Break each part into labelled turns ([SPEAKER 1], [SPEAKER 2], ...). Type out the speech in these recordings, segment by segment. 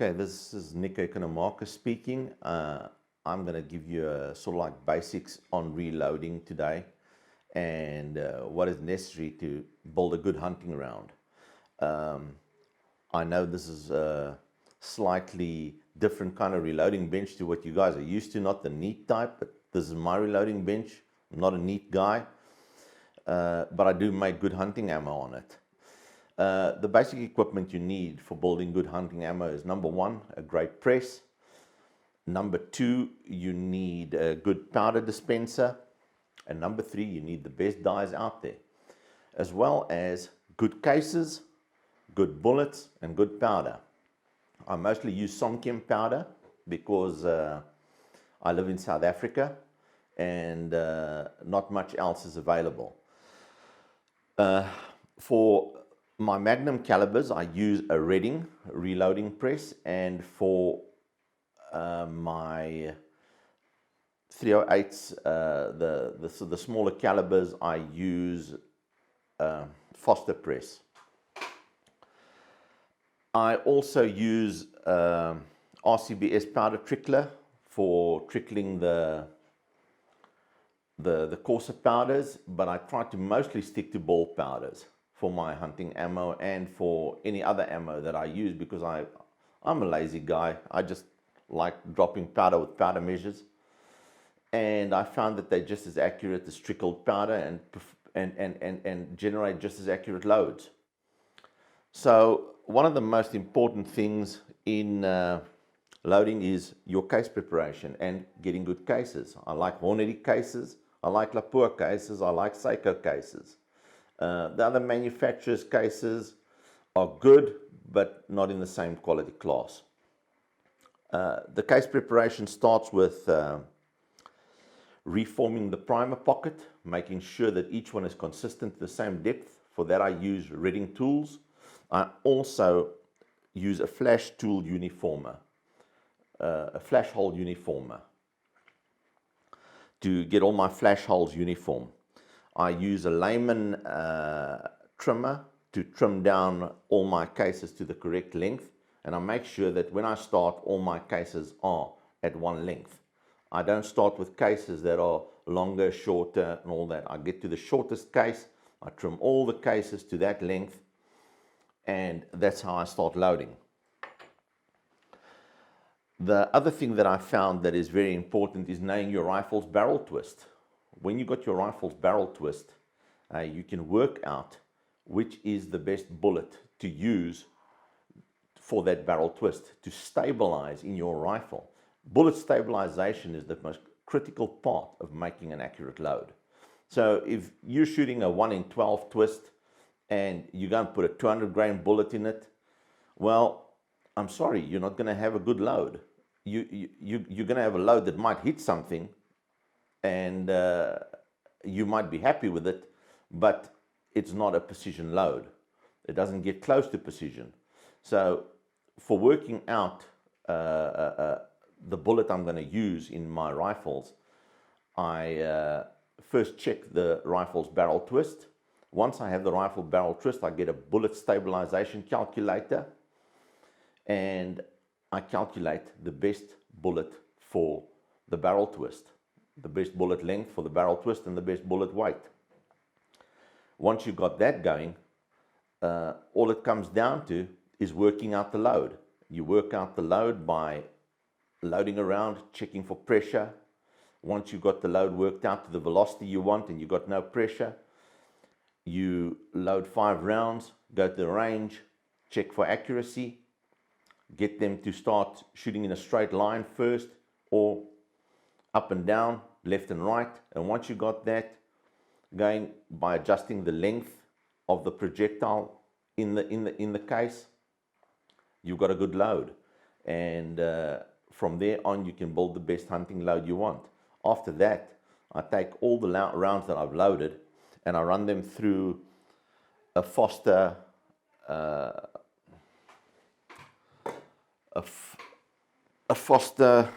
[SPEAKER 1] Okay, this is Nico Economarcus speaking. I'm going to give you a sort of like basics on reloading today and what is necessary to build a good hunting round. I know this is a slightly different kind of reloading bench to what you guys are used to, not the neat type, but this is my reloading bench. I'm not a neat guy, but I do make good hunting ammo on it. The basic equipment you need for building good hunting ammo is number one, a great press. Number two, you need a good powder dispenser. And number three, you need the best dies out there, as well as good cases, good bullets, and good powder. I mostly use Somchem powder because I live in South Africa and not much else is available. For my Magnum calibers, I use a Redding reloading press, and for my 308s, the smaller calibers, I use Foster press. I also use RCBS powder trickler for trickling the coarser powders, but I try to mostly stick to ball powders for my hunting ammo and for any other ammo that I use, because I'm a lazy guy. I just like dropping powder with powder measures, and I found that they're just as accurate as trickled powder and generate just as accurate loads. So one of the most important things in loading is your case preparation and getting good cases. I like Hornady cases, I like Lapua cases, I like Seiko cases. The other manufacturers' cases are good, but not in the same quality class. The case preparation starts with reforming the primer pocket, making sure that each one is consistent to the same depth. For that I use Redding tools. I also use a flash tool uniformer, a flash hole uniformer, to get all my flash holes uniform. I use a Layman trimmer to trim down all my cases to the correct length, and I make sure that when I start, all my cases are at one length. I don't start with cases that are longer, shorter, and all that. I get to the shortest case, I trim all the cases to that length, and that's how I start loading. The other thing that I found that is very important is knowing your rifle's barrel twist. When you got your rifle's barrel twist, you can work out which is the best bullet to use for that barrel twist to stabilize in your rifle. Bullet stabilization is the most critical part of making an accurate load. So if you're shooting a 1 in 12 twist and you're going to put a 200 grain bullet in it, well, I'm sorry, you're not going to have a good load. You're going to have a load that might hit something, and you might be happy with it, but it's not a precision load. It doesn't get close to precision. So for working out the bullet I'm going to use in my rifles, I first check the rifle's barrel twist. Once I have the rifle barrel twist, I get a bullet stabilization calculator, and I calculate the best bullet for the barrel twist, the best bullet length for the barrel twist, and the best bullet weight. Once you've got that going, all it comes down to is working out the load. You work out the load by loading around, checking for pressure. Once you've got the load worked out to the velocity you want and you've got no pressure, you load 5 rounds, go to the range, check for accuracy, get them to start shooting in a straight line first, or up and down, left and right. And once you got that going, by adjusting the length of the projectile in the case, you've got a good load. And from there on, you can build the best hunting load you want. After that, I take all the rounds that I've loaded and I run them through a Foster a Foster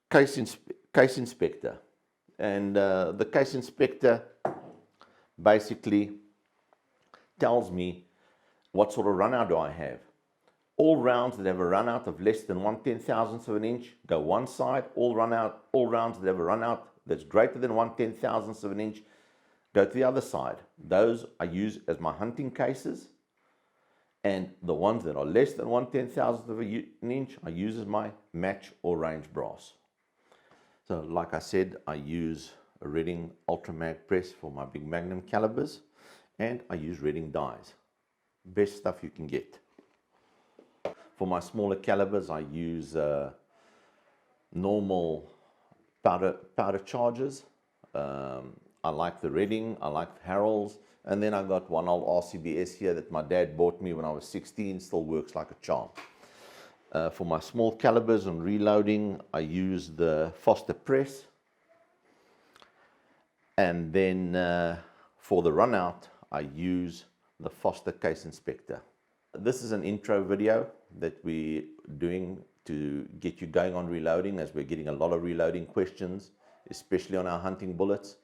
[SPEAKER 1] case inspector, and the case inspector basically tells me What sort of run out do I have? All rounds that have a run out of less than 1/10,000th of an inch go one side. All rounds that have a run out that's greater than 1/10,000th of an inch go to the other side. Those I use as my hunting cases, and the ones that are less than 1/10,000th of an inch I use as my match or range brass. So like I said, I use a Redding Ultramag press for my big Magnum calibers, and I use Redding dies. Best stuff you can get. For my smaller calibers, I use normal powder chargers. I like the Redding, I like the Harolds, and then I got one old RCBS here that my dad bought me when I was 16, still works like a charm. For my small calibers and reloading, I use the Foster press. And then for the run out, I use the Foster case inspector. This is an intro video that we're doing to get you going on reloading, as we're getting a lot of reloading questions, especially on our hunting bullets.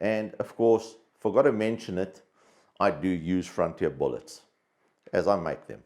[SPEAKER 1] And of course, forgot to mention it, I do use Frontier bullets as I make them.